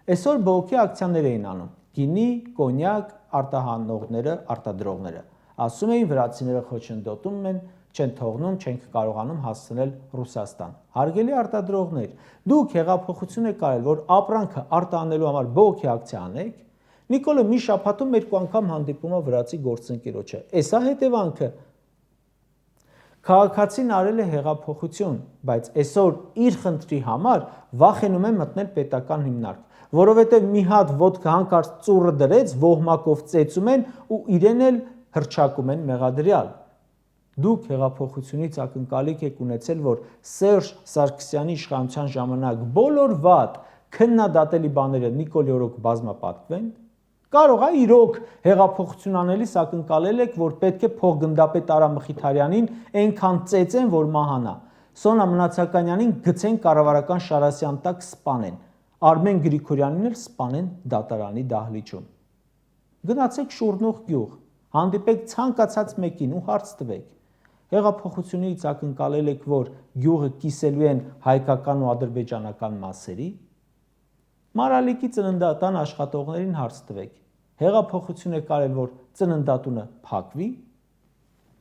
Այսօր բողոքի ակցիաներ էին անում գինի, կոնյակ, արտահանողները, արտադրողները։ Ասում էին վրացիները խոչընդոտում են, չեն թողնում, չենք կարողանում հասցնել Ռուսաստան։ Հարգելի արտադրողներ, դուք հեղափոխություն եք արել, որ ապրանքը արտահանելու համար բողոքի ակցիա անեք։ Նիկոլը մի շաբաթում 2 անգամ հանդիպում է վրացի գործընկերոջը։ Էսա հետևանքը։ Քաղաքացին արել է հեղափոխություն, բայց այսօր իր խնդրի համար վախենում է մտնել պետական հիմնարկ, որովհետև մի հատ ոդկա հանկարծ ծուռը դրեց, ոհմակով ծեծում են ու իրեն էլ հռչակում են մեղադրյալ։ Դուք հեղափոխությունից ակնկալիք եք ունեցել, որ Սերժ Սարգսյանի իշխանության ժամանակ բոլոր վատ քննադատելի բաները Նիկոլի օրոք բազմապատկվեն։ Կարող է իրոք հեղափոխություն անելիս ակնկալել եք, որ պետք է փոխգնդապետ Արա Մխիթարյանին այնքան ծեծեն, որ մահանա, Սոնա Մնացականյանին գցեն կառավարական շարասյան տակ սպանեն, Արմեն Գրիգորյանին էլ սպանեն դատարանի դահլիճում։ Գնացեք Շուռնուղ գյուղ, հանդիպեք ցանկացած մեկին ու հարց տվեք։ Հեղափոխությունից ակնկալել եք, որ գյուղը կիսելու են հայկական ու ադրբեջանական մասերի։ Մարալիկի ծննդատան աշխատողներին հարց տվեք։ Հեղափոխություն եք արել, որ ծննդատունը փակվի։